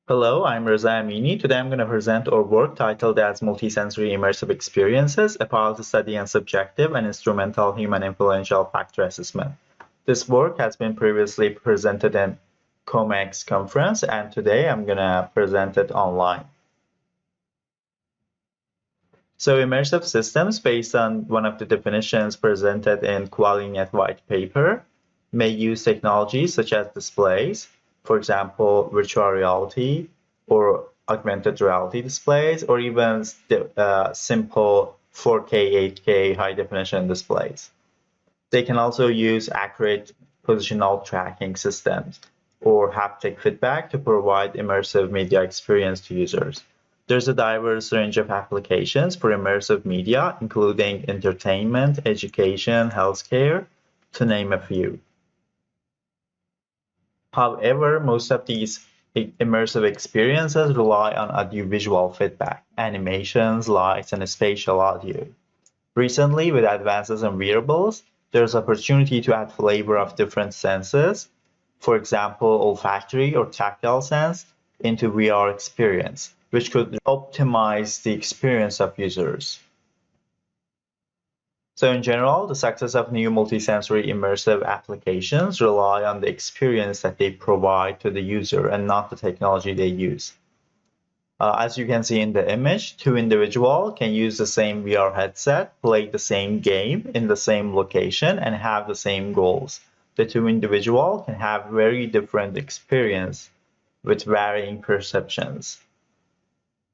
Hello, I'm Reza Amini. Today I'm going to present our work titled as Multisensory Immersive Experiences, a pilot study in subjective and instrumental human influential factor assessment. This work has been previously presented in COMEX conference, and today I'm going to present it online. So immersive systems, based on one of the definitions presented in QualiNet white paper, may use technologies such as displays, for example, virtual reality or augmented reality displays, or even simple 4K, 8K high definition displays. They can also use accurate positional tracking systems or haptic feedback to provide immersive media experience to users. There's a diverse range of applications for immersive media, including entertainment, education, healthcare, to name a few. However, most of these immersive experiences rely on audiovisual feedback, animations, lights, and spatial audio. Recently, with advances in wearables, there's opportunity to add flavor of different senses, for example, olfactory or tactile sense, into VR experience, which could optimize the experience of users. So in general, the success of new multisensory immersive applications rely on the experience that they provide to the user and not the technology they use. As you can see in the image, two individuals can use the same VR headset, play the same game in the same location, and have the same goals. The two individuals can have very different experience with varying perceptions.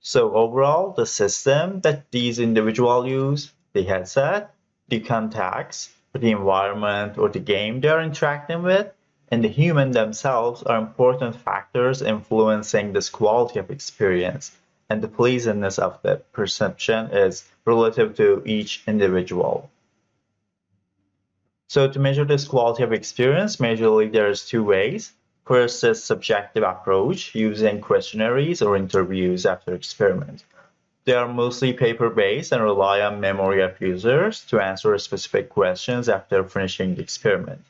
So overall, the system that these individuals use, the headset, the contacts, the environment, or the game they are interacting with, and the human themselves are important factors influencing this quality of experience, and the pleasantness of the perception is relative to each individual. So to measure this quality of experience, majorly there's two ways. First is subjective approach using questionnaires or interviews after experiment. They are mostly paper-based and rely on memory of users to answer specific questions after finishing the experiment.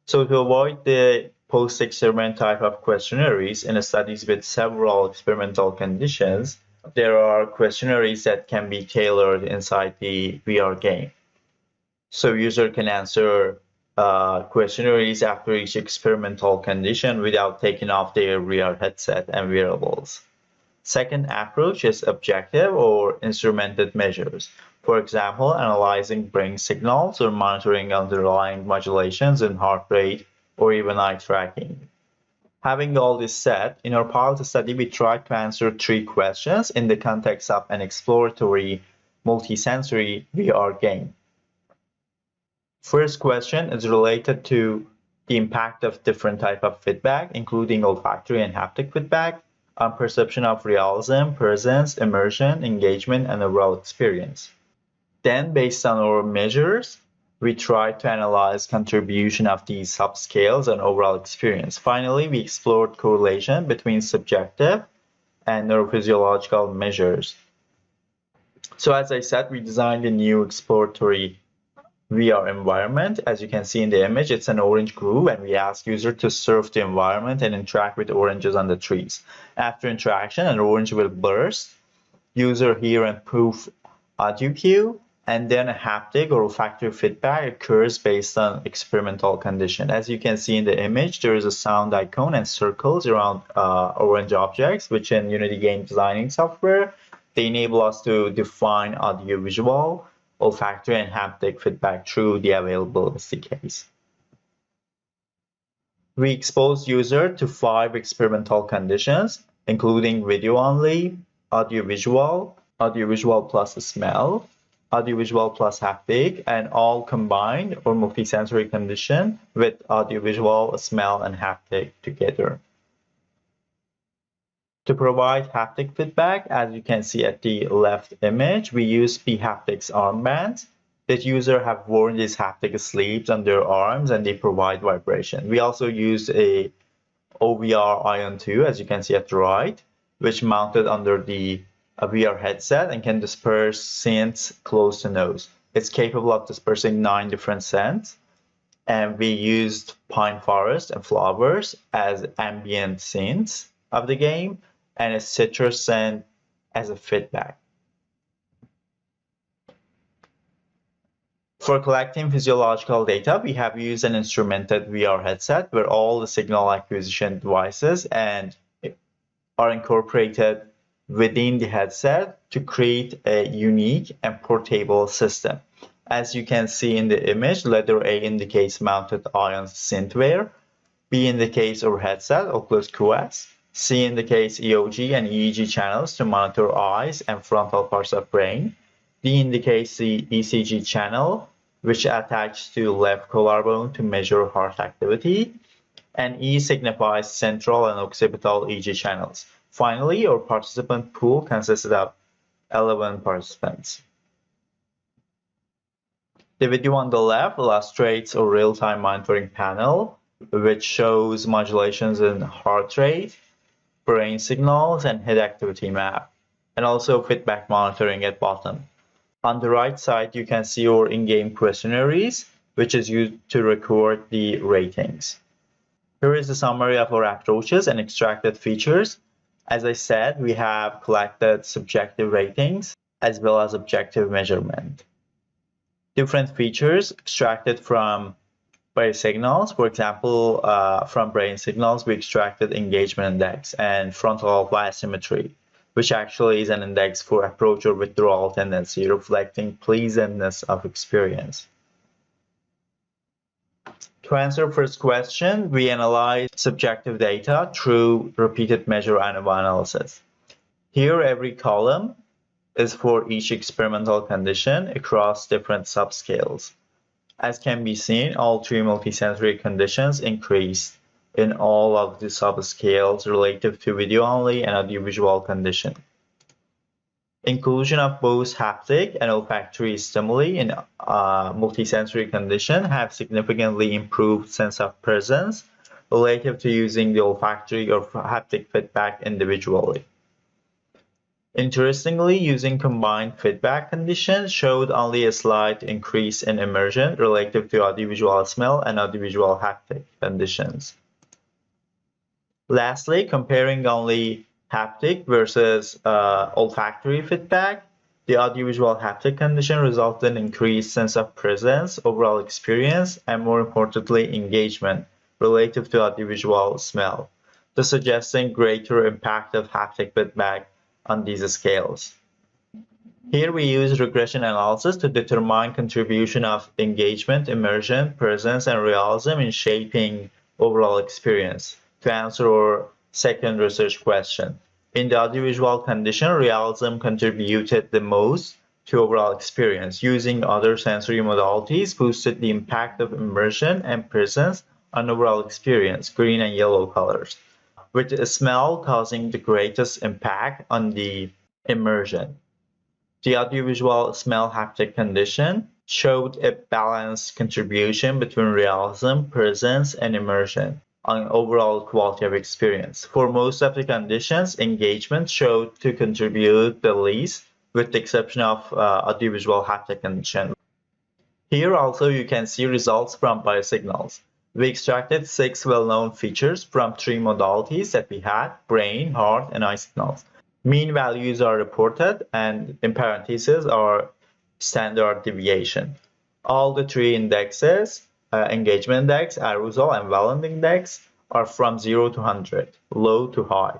So to avoid the post-experiment type of questionnaires in studies with several experimental conditions, there are questionnaires that can be tailored inside the VR game. So user can answer questionnaires after each experimental condition without taking off their VR headset and wearables. Second approach is objective or instrumented measures. For example, analyzing brain signals or monitoring underlying modulations in heart rate or even eye tracking. Having all this said, in our pilot study, we tried to answer three questions in the context of an exploratory multisensory VR game. First question is related to the impact of different type of feedback, including olfactory and haptic feedback, on perception of realism, presence, immersion, engagement, and overall experience. Then, based on our measures, we tried to analyze contribution of these subscales and overall experience. Finally, we explored correlation between subjective and neurophysiological measures. So as I said, we designed a new exploratory VR environment. As you can see in the image, it's an orange groove, and we ask user to surf the environment and interact with oranges on the trees. After interaction, an orange will burst. User hear and proof audio cue, and then a haptic or olfactory feedback occurs based on experimental condition. As you can see in the image, there is a sound icon and circles around orange objects, which in Unity game designing software, they enable us to define audio-visual, olfactory, and haptic feedback through the available SDKs. We exposed user to 5 experimental conditions, including video only, audio-visual, audio-visual plus smell, audio-visual plus haptic, and all combined or multisensory condition with audio-visual, smell, and haptic together. To provide haptic feedback, as you can see at the left image, we use bHaptics armbands that users have worn these haptic sleeves on their arms, and they provide vibration. We also use a OVR Ion 2, as you can see at the right, which mounted under the VR headset and can disperse scents close to nose. It's capable of dispersing 9 different scents, and we used pine forest and flowers as ambient scenes. of the game and a citrus scent as a feedback. For collecting physiological data, we have used an instrumented VR headset where all the signal acquisition devices are incorporated within the headset to create a unique and portable system. As you can see in the image, letter A indicates mounted ion synthware, B indicates our headset, Oculus Quest, C indicates EOG and EEG channels to monitor eyes and frontal parts of brain, D indicates the ECG channel, which attached to left collarbone to measure heart activity, and E signifies central and occipital EEG channels. Finally, our participant pool consisted of 11 participants. The video on the left illustrates a real-time monitoring panel, which shows modulations in heart rate, brain signals, and head activity map, and also feedback monitoring at bottom. On the right side, you can see our in-game questionnaires, which is used to record the ratings. Here is a summary of our approaches and extracted features. As I said, we have collected subjective ratings as well as objective measurement. Different features extracted from brain signals. For example, from brain signals, we extracted engagement index and frontal alpha asymmetry, which actually is an index for approach or withdrawal tendency, reflecting pleasantness of experience. To answer first question, we analyze subjective data through repeated measure ANOVA analysis. Here, every column is for each experimental condition across different subscales. As can be seen, all three multisensory conditions increased in all of the subscales relative to video-only and audiovisual condition. Inclusion of both haptic and olfactory stimuli in multisensory condition have significantly improved sense of presence relative to using the olfactory or haptic feedback individually. Interestingly, using combined feedback conditions showed only a slight increase in immersion relative to audiovisual smell and audiovisual haptic conditions. Lastly, comparing only haptic versus olfactory feedback, the audiovisual haptic condition resulted in increased sense of presence, overall experience, and more importantly, engagement relative to audiovisual smell, thus suggesting greater impact of haptic feedback on these scales. Here we use regression analysis to determine contribution of engagement, immersion, presence, and realism in shaping overall experience. To answer our second research question, in the audiovisual condition, realism contributed the most to overall experience. Using other sensory modalities boosted the impact of immersion and presence on overall experience, green and yellow colors, with the smell causing the greatest impact on the immersion. The audiovisual smell haptic condition showed a balanced contribution between realism, presence, and immersion on overall quality of experience. For most of the conditions, engagement showed to contribute the least, with the exception of audiovisual haptic condition. Here also you can see results from biosignals. We extracted 6 well-known features from 3 modalities that we had: brain, heart, and eye signals. Mean values are reported, and in parentheses are standard deviation. All the 3 indexes, engagement index, arousal, and Valent index, are from 0 to 100, low to high.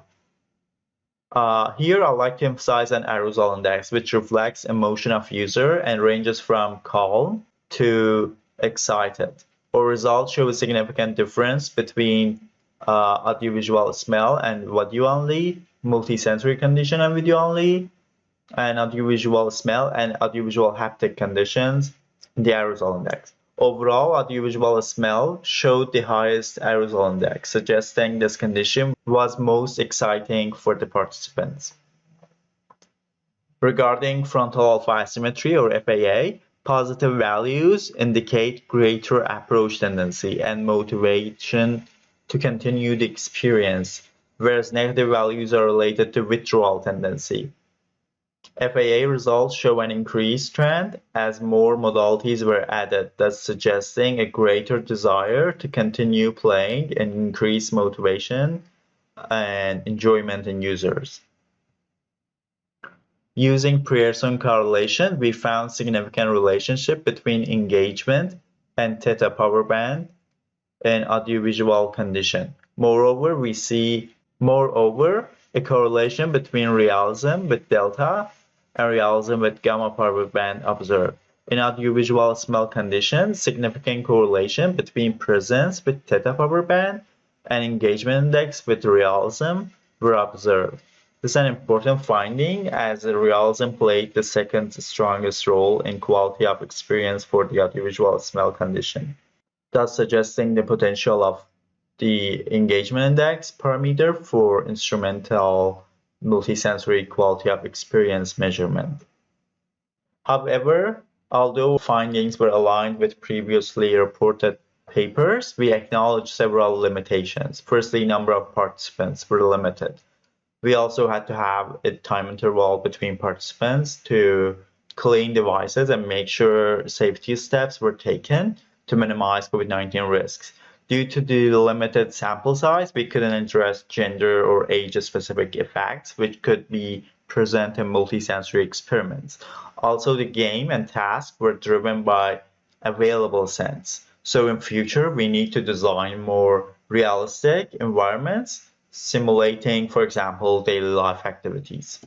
Here I'd like to emphasize an arousal index, which reflects emotion of user and ranges from calm to excited. Our results show a significant difference between audiovisual smell and audio only, multisensory condition and video only, and audiovisual smell and audiovisual haptic conditions, the arousal index. Overall, audiovisual smell showed the highest arousal index, suggesting this condition was most exciting for the participants. Regarding frontal alpha asymmetry, or FAA, positive values indicate greater approach tendency and motivation to continue the experience, whereas negative values are related to withdrawal tendency. FAA results show an increased trend as more modalities were added, thus suggesting a greater desire to continue playing and increased motivation and enjoyment in users. Using Pearson correlation, we found significant relationship between engagement and theta power band in audiovisual condition. Moreover, a correlation between realism with delta and realism with gamma power band observed. In audiovisual smell conditions, significant correlation between presence with theta power band and engagement index with realism were observed. This is an important finding as realism played the second strongest role in quality of experience for the audiovisual smell condition, thus suggesting the potential of the engagement index parameter for instrumental multisensory quality of experience measurement. However, although findings were aligned with previously reported papers, we acknowledge several limitations. Firstly, number of participants were limited. We also had to have a time interval between participants to clean devices and make sure safety steps were taken to minimize COVID-19 risks. Due to the limited sample size, we couldn't address gender or age-specific effects, which could be present in multisensory experiments. Also, the game and task were driven by available sense. So in future, we need to design more realistic environments simulating, for example, daily life activities.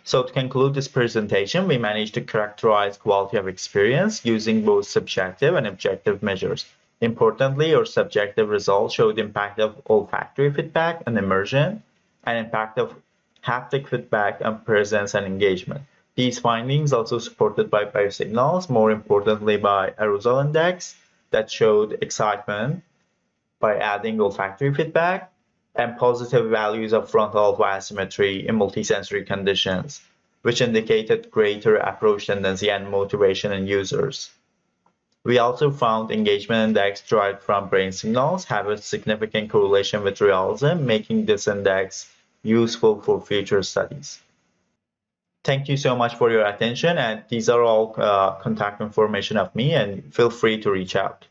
So to conclude this presentation, we managed to characterize quality of experience using both subjective and objective measures. Importantly, our subjective results showed impact of olfactory feedback and immersion, and impact of haptic feedback on presence and engagement. These findings also supported by biosignals, more importantly by arousal index that showed excitement by adding olfactory feedback, and positive values of frontal asymmetry in multisensory conditions, which indicated greater approach tendency and motivation in users. We also found engagement index derived from brain signals have a significant correlation with realism, making this index useful for future studies. Thank you so much for your attention, and these are all contact information of me, and feel free to reach out.